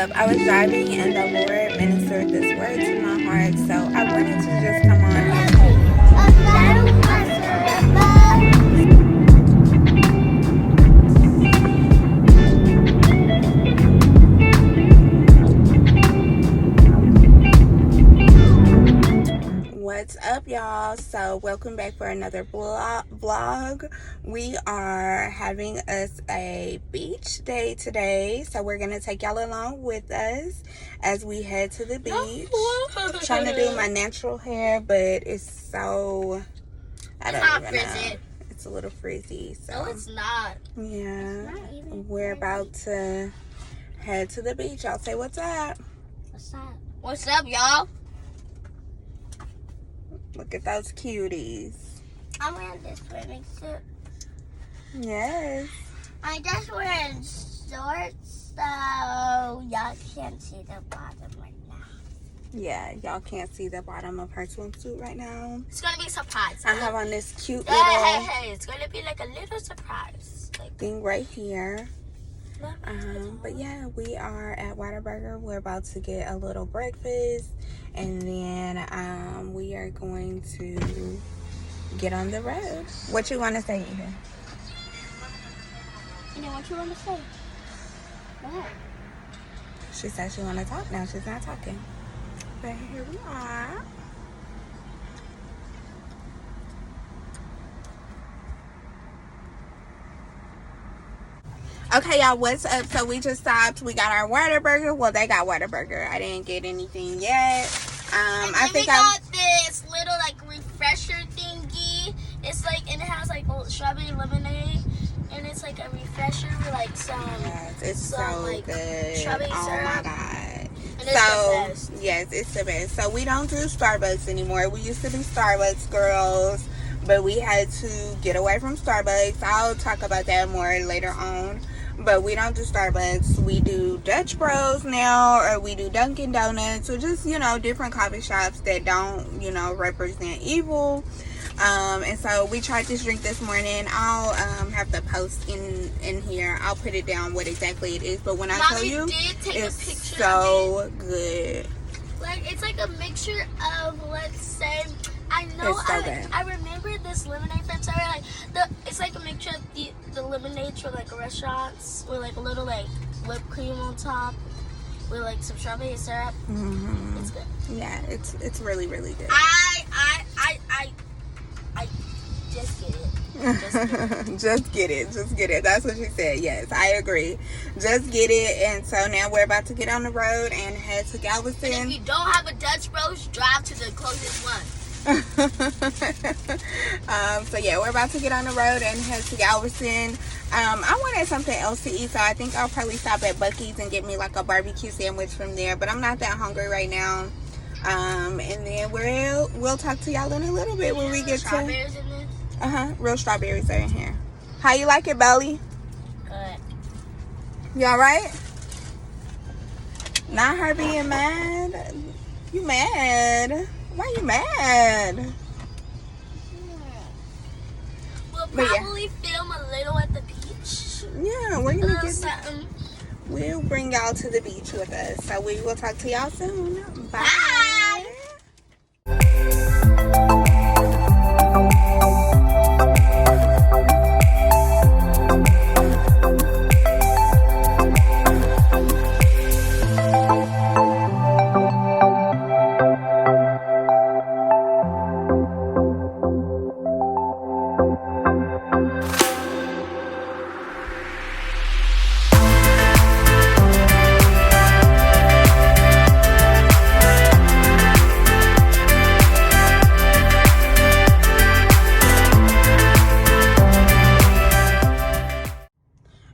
up? I was driving and the Lord ministered this word to my heart, so I wanted to just come on and What's up, y'all? So welcome back for another vlog. We are having us a beach day today, so we're gonna take y'all along with us as we head to the beach. Trying to do my natural hair, but it's so I don't even know. It's a little frizzy. So no, it's not. Yeah, we're about to head to the beach. Y'all say what's up? What's up? What's up, y'all? Look at those cuties. I'm wearing this swimming suit. Yes. I'm just wearing shorts, so y'all can't see the bottom right now. Yeah, y'all can't see the bottom of her swimsuit right now. It's gonna be a surprise. I have on this cute Hey, little hey, it's gonna be like a little surprise. thing right here. But yeah, we are at Whataburger. We're about to get a little breakfast, and then we are going to get on the road. What you want to say, Ethan? You know what you want to say? What? She said she want to talk now. She's not talking. But here we are. Okay, y'all, what's up? So we just stopped. We got our Whataburger. Well, they got Whataburger. I didn't get anything yet. I think we got this little refresher thingy. It's and it has strawberry lemonade, and it's a refresher with some. Yes, it's so good. Strawberry syrup. My god. And it's the best. Yes, it's the best. So we don't do Starbucks anymore. We used to be Starbucks girls, but we had to get away from Starbucks. I'll talk about that more later on. But we don't do Starbucks. We do Dutch Bros now, or we do Dunkin' Donuts, or just, different coffee shops that don't, represent evil. And so we tried this drink this morning. I'll have to post in here. I'll put it down what exactly it is. But when I tell you, it's so good. It's a mixture of, let's say, I know, I remember this lemonade from somewhere. It's a mixture of the lemonades from restaurants with a little whipped cream on top with some strawberry syrup. Mm-hmm. It's good. Yeah, it's really, really good. I just get it. Just get it. Just get it. That's what she said. Yes, I agree. Just get it. And so now we're about to get on the road and head to Galveston. And if you don't have a Dutch Bros, drive to the closest one. So yeah, we're about to get on the road and head to Galveston. I wanted something else to eat, so I think I'll probably stop at Buc-ee's and get me a barbecue sandwich from there, but I'm not that hungry right now. And then we'll talk to y'all in a little bit when we get strawberries in this? Real strawberries are in here. How you like it, Belly? Good. You alright? Not her being mad. You mad? Why you mad? We'll probably film a little at the beach. Yeah, we're gonna get something. We'll bring y'all to the beach with us. So we will talk to y'all soon. Bye.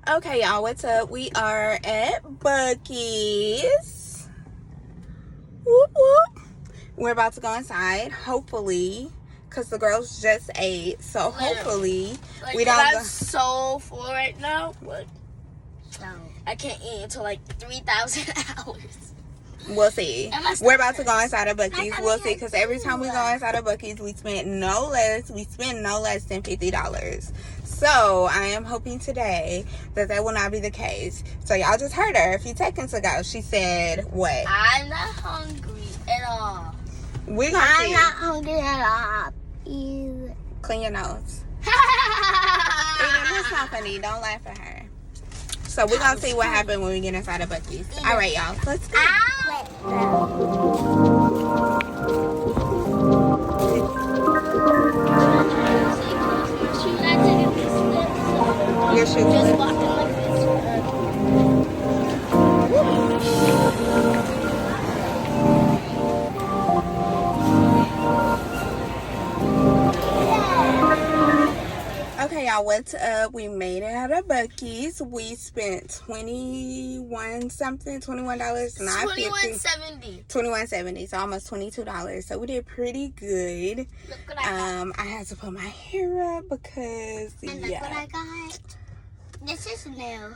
Okay, y'all, what's up? We are at Buc-ee's. Whoop, whoop. We're about to go inside, hopefully, because the girls just ate. So hopefully we don't. I'm so full right now. No, I can't eat until 3,000 hours. We'll see. We're about to go inside of Buc-ee's. We'll see, because every time we go inside of Buc-ee's, we spend no less than $50. So I am hoping today that will not be the case. So y'all just heard her a few seconds ago. She said what? I'm not hungry at all. We're gonna see. I'm not hungry at all. Ew. Clean your nose. That's not funny. Don't laugh at her. So we're gonna see what happens when we get inside of Buc-ee's. All right, y'all. Let's go. Your shoes. Just walking like this. Okay, y'all, what's up? We made it out of Buc-ee's. We spent $21 something, $21, not $21.70. $21.70, so almost $22. So we did pretty good. Look what I got. I had to put my hair up because And look what I got. This is new.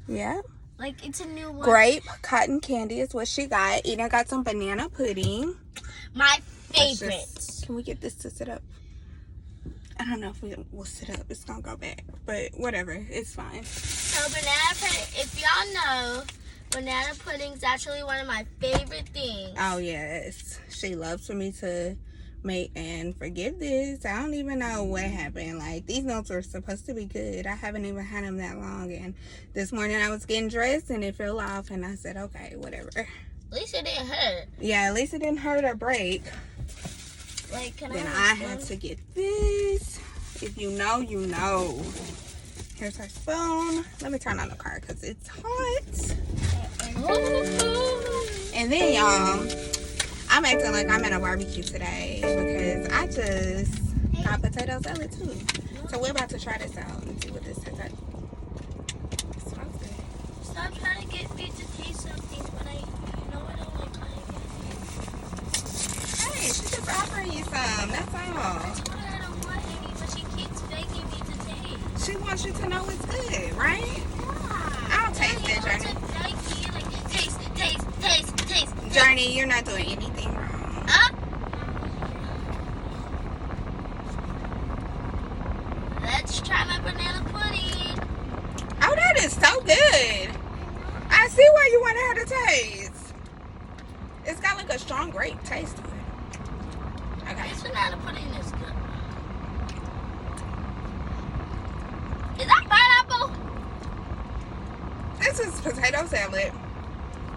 Yeah. Like, it's a new one. Grape cotton candy is what she got. Ina got some banana pudding. My favorite. Can we get this to sit up? I don't know if we'll sit up. It's gonna go back, but whatever. It's fine. So banana pudding, if y'all know, banana pudding is actually one of my favorite things. Oh yes, she loves for me to make and forgive this. I don't even know what happened. Like, these notes were supposed to be good. I haven't even had them that long, and this morning I was getting dressed and it fell off, and I said, okay, whatever. At least it didn't hurt. Yeah, at least it didn't hurt or break. Like, Then I had to get this. If you know, you know. Here's her spoon. Let me turn on the car because it's hot. And then, y'all, I'm acting like I'm at a barbecue today because I just got potato salad too. So we're about to try this out and see what this tastes like. It smells good. Stop trying to get me to taste something when I don't like trying to get it. Hey, she's just offering you some. That's all. But I don't want any, but she keeps begging me to taste. She wants you to know it's good, right? Yeah. I'll taste it, Journey. Like, taste. Journey, you're not doing anything wrong. Let's try my banana pudding. Oh, that is so good. I see why you wanted her to taste. It's got like a strong grape taste to it. Okay. This banana pudding is good. Is that pineapple? This is potato salad,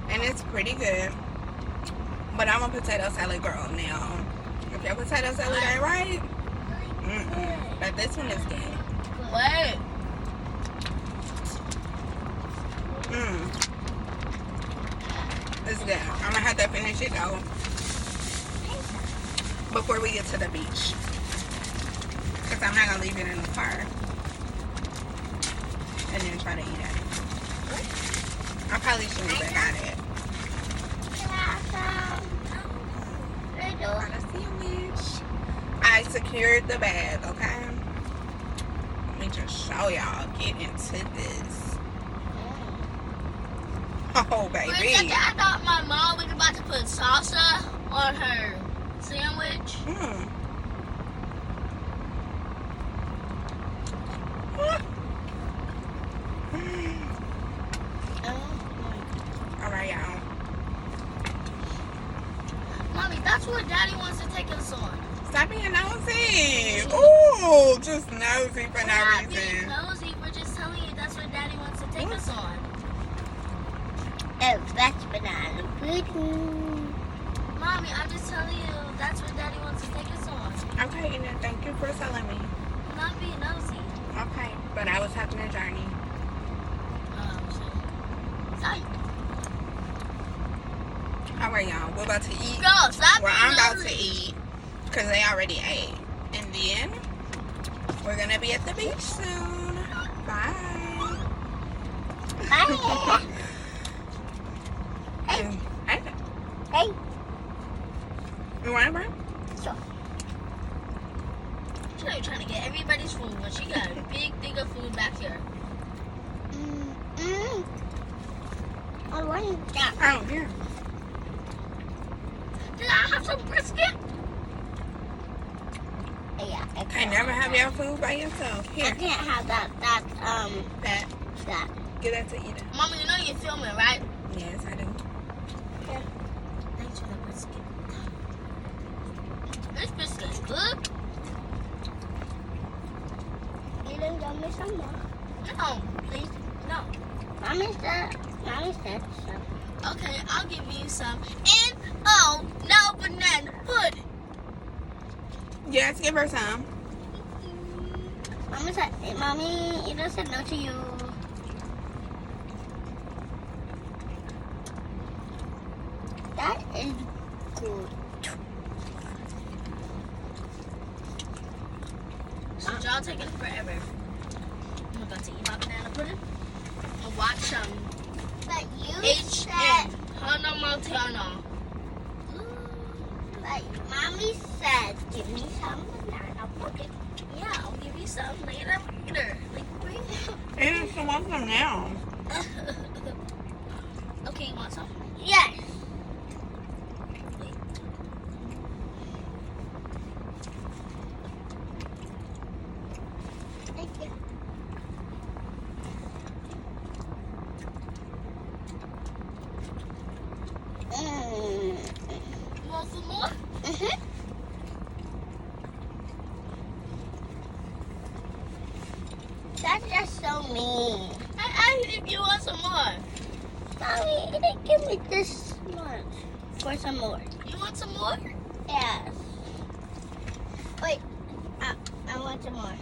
and it's pretty good. But I'm a potato salad girl now. If your potato salad ain't right, but this one is good. Wait. It's good. I'm gonna have to finish it though before we get to the beach, because I'm not gonna leave it in the car and then try to eat it. I probably shouldn't have got it. Got a sandwich. I secured the bag, okay? Let me just show y'all. Get into this. Oh, baby. For a second, I thought my mom was about to put salsa on her sandwich. All right, y'all. Mommy, that's what Daddy wants to take us on. Stop being nosy. Ooh, just nosy for We're no not reason. being nosy. We're just telling you that's what Daddy wants to take us on. Oh, that's banana pudding. Mommy, I'm just telling you that's what Daddy wants to take us on. Okay, and then thank you for telling me. I'm not being nosy. Okay, but I was having a journey. Sorry. All right, y'all. We're about to eat. Girl, stop Well, being I'm about nosy. to eat because they already ate. And then we're going to be at the beach soon. Bye. Bye. Hey. Hey. You want it, bro? Sure. She's not trying to get everybody's food, but she got a big thing of food back here. I want that. Oh, here. can't never have your food by yourself. I Here, can't have that. that. That. Give that to Eden. Mama, you know you're filming, right? Yes, I do. Thanks for the biscuit. This biscuit is good. You didn't give me some more. No, please. No. Mommy said so. Okay, I'll give you some. And, oh, no banana pudding. Yes, give her some. Mommy, Eden said no to you. That is good. So y'all taking forever. I'm about to eat my banana pudding and watch But you H said. N Hannah Montana. But Mommy said, give me some banana pudding. Yeah, I'll give you some later. Like, bring Eden still wants them now. Okay, you want some? Yes. Thank you. You want some more? That's just so mean. I asked if you want some more. Mommy, you didn't give me this much for some more. You want some more? Yes. Wait, I want some more.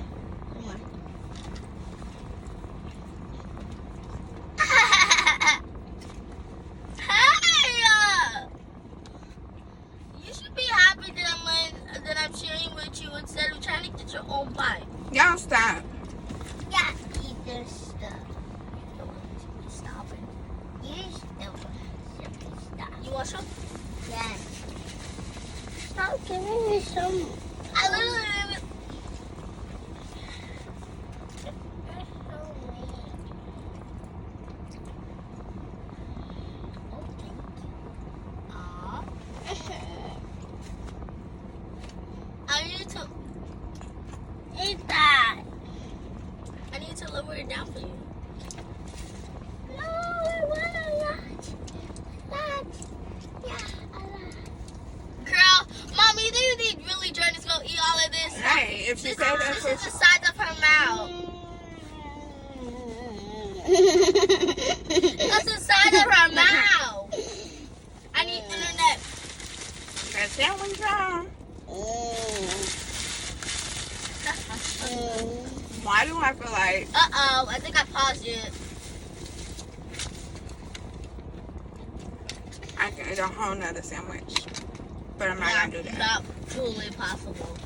Some more. Hey! You should be happy that I'm sharing with you instead of trying to get your own bite. Y'all stop. Yeah, eat this stuff. Stop it. You still stop. You want some? Yes. Stop giving me some. I literally. That's so mean. Oh, thank you. Aw. I need to. Eat that. I need to lower it down for you. No, I want a lot. That. Yeah, a lot. Girl, Mommy, do you think really Jordan's gonna eat all of this? Hey, if she This, said this that's is the what size of her mouth. That's the size of her mouth. I need internet. that sandwich wrong. Why do I feel like Uh-oh, I think I paused it. I can eat a whole nother sandwich? But I'm not gonna do that. Not truly possible.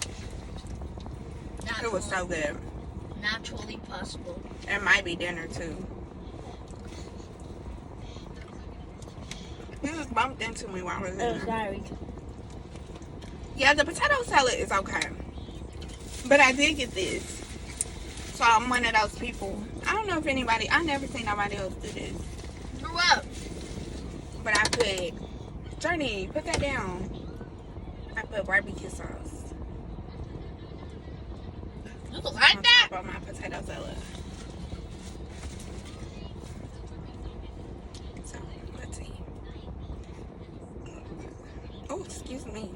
Not It was so truly- good. Not truly possible. It might be dinner too. You just bumped into me while I was in there. sorry. Yeah, the potato salad is okay. But I did get this. So I'm one of those people. I don't know if anybody, I never seen nobody else do this. Grew up. But I put, Journey, put that down. I put barbecue sauce You like on that? top of my potato salad. So, let's see. Oh, excuse me.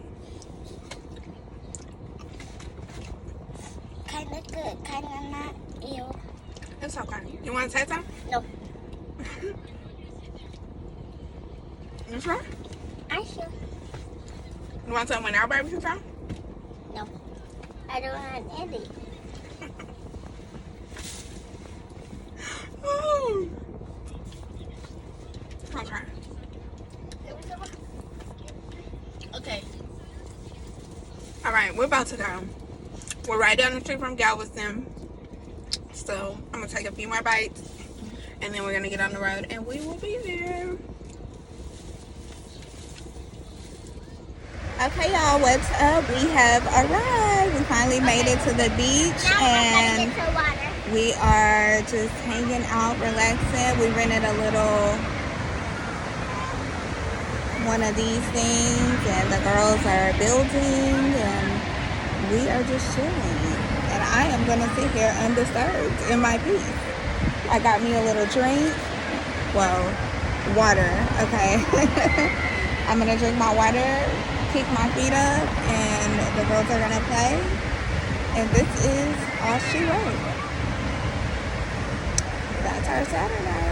Kind of good, kind of not. Ew. It's okay. You want to taste some? No. You sure? I sure. You want some with our barbecue sauce? No. I don't have any. Ooh. Okay. Okay. All right, we're about to go. We're right down the street from Galveston. So I'm going to take a few more bites. And then we're going to get on the road. And we will be there. Okay, y'all, what's up? We have arrived. We finally made it to the beach. And Now water. we are just hanging out, relaxing. We rented a little one of these things. And the girls are building. And we are just chilling. I am going to sit here undisturbed in my peace. I got me a little drink. Well, water, okay? I'm going to drink my water, kick my feet up, and the girls are going to play. And this is all she wrote. That's our Saturday.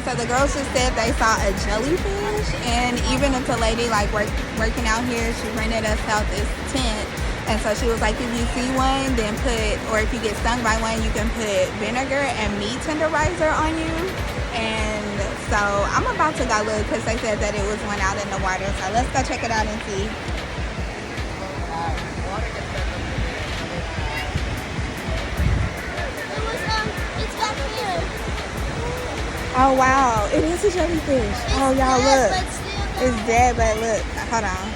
So the girls just said they saw a jellyfish, and even if the lady like working out here, she rented us out this tent, and so she was like, if you see one, then or if you get stung by one, you can put vinegar and meat tenderizer on you. And so I'm about to go look because they said that it was one out in the water, so let's go check it out and see. It's back here. Oh wow, it is a jellyfish. Oh y'all look. It's dead, but look, hold on.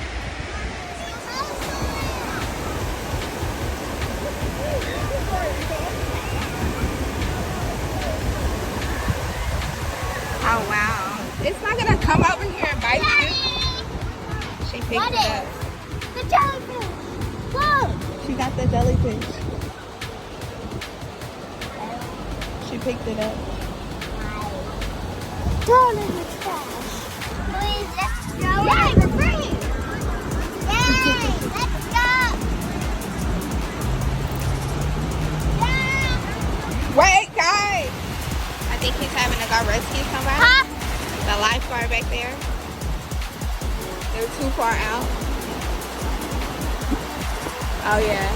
Oh wow. It's not gonna come over here and bite you. She picked it up. The jellyfish. Whoa. She got the jellyfish. She picked it up. Throw it in the trash. Please, let's throw it. Yay, we're free. Yay, let's go. Yeah. Wait, guys. I think he's having to go rescue somebody. Huh? The lifeguard back there. They're too far out. Oh, yeah.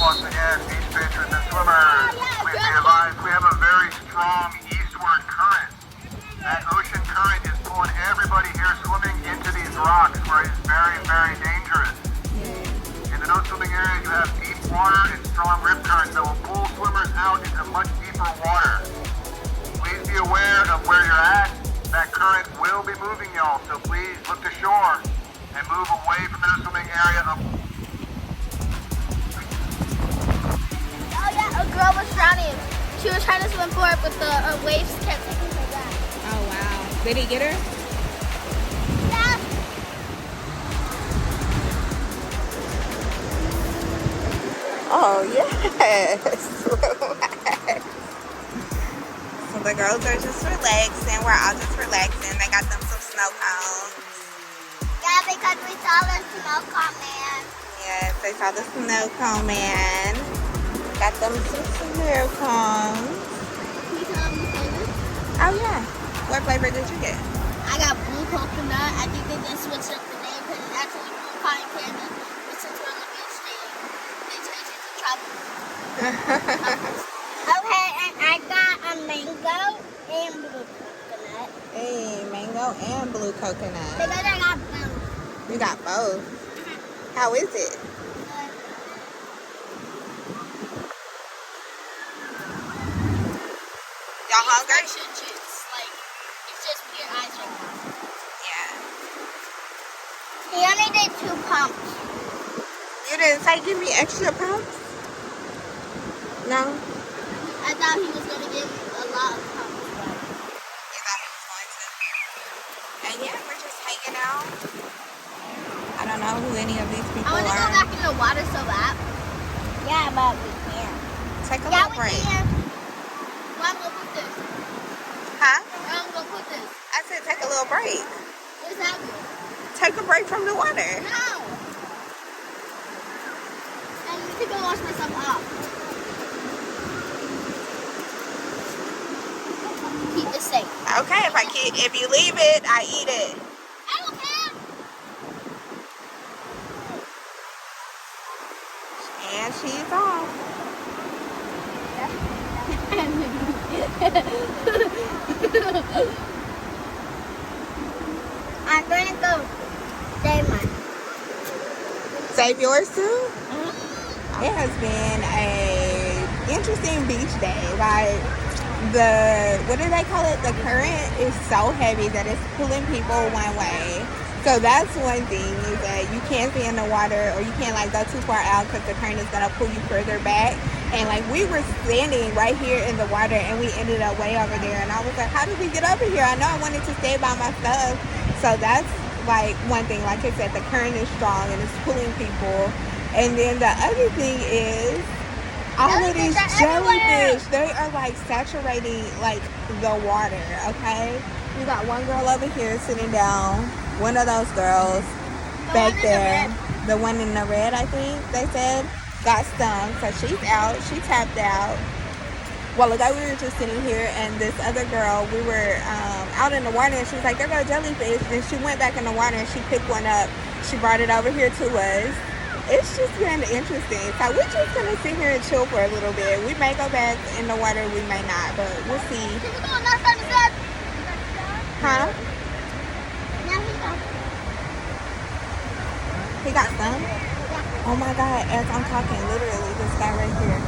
Once again, beach patrons and swimmers, please be advised we have a very strong eastward current. That ocean current is pulling everybody here swimming into these rocks where it's very, very dangerous. In the no-swimming area, you have deep water and strong rip currents that will pull swimmers out into much deeper water. Please be aware of where you're at. That current will be moving y'all, so please look to shore and move away from the no-swimming area. Oh yeah, a girl was drowning. She was trying to swim for it, but the waves kept taking her back. Oh, wow. Did he get her? Yeah. Oh, yes. So the girls are just relaxing. We're all just relaxing. They got them some snow cones. Yeah, because we saw the snow cone man. Yes, they saw the snow cone man. Got them some snow cones. Can you tell them the flavor? Oh, yeah. What flavor did you get? I got blue coconut. I think they just switched up the name because it's actually blue cotton candy. But since we're on the beach, they changed it to tropical. Okay, and I got a mango and blue coconut. Hey, mango and blue coconut. Because I got both. You got both. How is it? Y'all hungry? Extra juice. Like, it's just pure ice right now. Yeah. He only did 2 pumps. You didn't say give me extra pumps? No? I thought he was going to give a lot of pumps. But You thought he was going to? And yeah, we're just hanging out. I don't know who any of these people I want to go are. back in the water so bad. Yeah, but we can't. Take a Yeah, little we break. can. Mom, look at this. Huh? I'm gonna put this. I said take a little break. What's happening? Take a break from the water. No. I need to go wash myself off. Keep this safe. Okay, if you leave it, I eat it. I don't care. And she's off. I'm going to go save mine. Save yours too? It has been a interesting beach day. Like what do they call it? The current is so heavy that it's pulling people one way. So that's one thing, is that you can't be in the water, or you can't like go too far out because the current is gonna pull you further back. And like we were standing right here in the water, and we ended up way over there. And I was like, how did we get over here? I know I wanted to stay by my stuff. So that's like one thing. Like I said, the current is strong and it's pulling people. And then the other thing is all of these jellyfish. They are like saturating like the water. Okay, we got one girl over here sitting down. One of those girls back there, the one in the red, I think they said, got stung. So she's out. She tapped out. Well, ago we were just sitting here, and this other girl, we were out in the water, and she was like, there go jellyfish. And she went back in the water and she picked one up. She brought it over here to us. It's just been interesting. So we're just gonna sit here and chill for a little bit. We may go back in the water, we may not, but we'll see. Huh? He got stung? Oh my God, as I'm talking, literally this guy right here.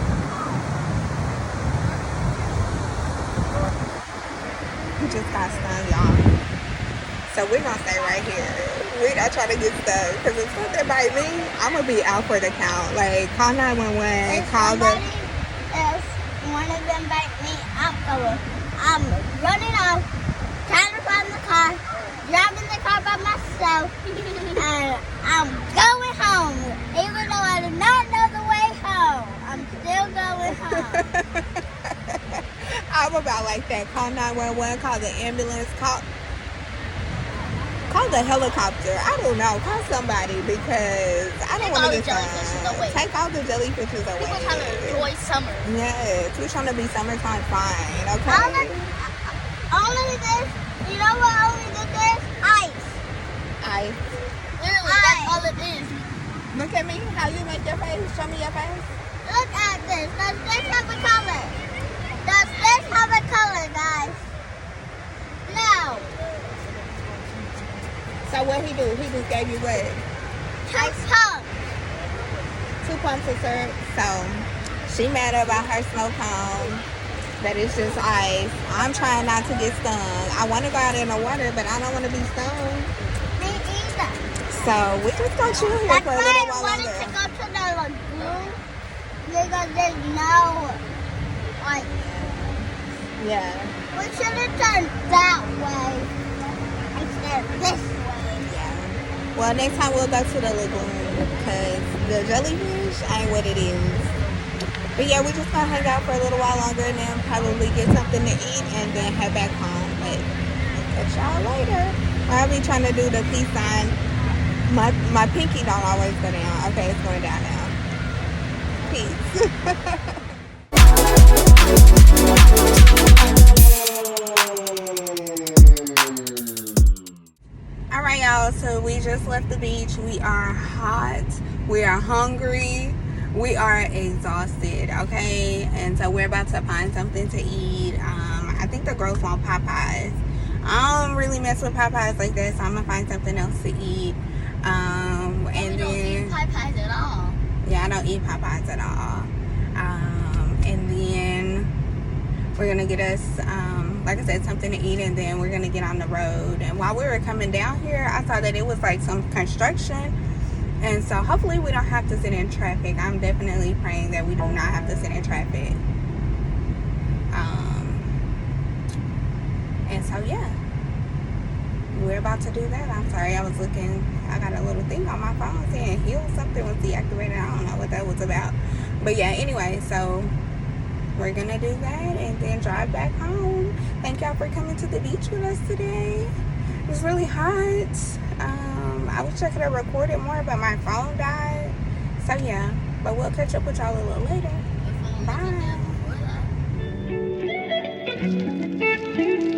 He just got stung, y'all. So we're gonna stay right here. We're not trying to get stuck, because if something bite me, I'm gonna be out for the count. Like, call 911, call the... If one of them bite me, I'm running off, trying to find the car, driving the car by myself, and I'm going home. Even though I do not know the way home, I'm still going home. I'm about like that. Call 911, call the ambulance, call the helicopter. I don't know. Call somebody, because I don't want to get stung. Take all the jellyfishes away. People trying to enjoy summer. Yes, we're trying to be summertime fine, okay? Only this, you know what only this is? Ice. Ice. Literally, that's all it is. Look at me. How you make your face? Show me your face. Look at this. Does this have a color? Does this have a color, guys? No. So what he do? He just gave you what? 2 pumps. 2 pumps of syrup. So she mad about her snow cone. That it's just ice. I'm trying not to get stung. I want to go out in the water, but I don't want to be stung. Me either. So we just gonna chill here That's for a why little I while wanted longer. to go to the lagoon, because there's no ice. Yeah. We should have turned that way instead of this way. Well, next time we'll go to the lagoon, because the jellyfish ain't what it is. But yeah, we're just gonna hang out for a little while longer, and then probably get something to eat and then head back home. But I'll catch y'all later. I'll be trying to do the peace sign. My pinky don't always go down. Okay, it's going down now. Peace. All right, y'all. So we just left the beach. We are hot. We are hungry. We are exhausted, okay? And so we're about to find something to eat. I think the girls want Popeyes. I don't really mess with Popeyes like that, so I'm gonna find something else to eat. And We don't eat Popeyes at all. Yeah, I don't eat Popeyes at all. And then we're gonna get us, like I said, something to eat, and then we're gonna get on the road. And while we were coming down here, I saw that it was like some construction. And so hopefully we don't have to sit in traffic. I'm definitely praying that we do not have to sit in traffic. And so yeah, we're about to do that. I'm sorry, I was looking, I got a little thing on my phone saying heal something was deactivated. I don't know what that was about. But yeah, anyway, so we're gonna do that and then drive back home. Thank y'all for coming to the beach with us today. It was really hot. I wish I could have recorded more, but my phone died. So yeah, but we'll catch up with y'all a little later. Bye.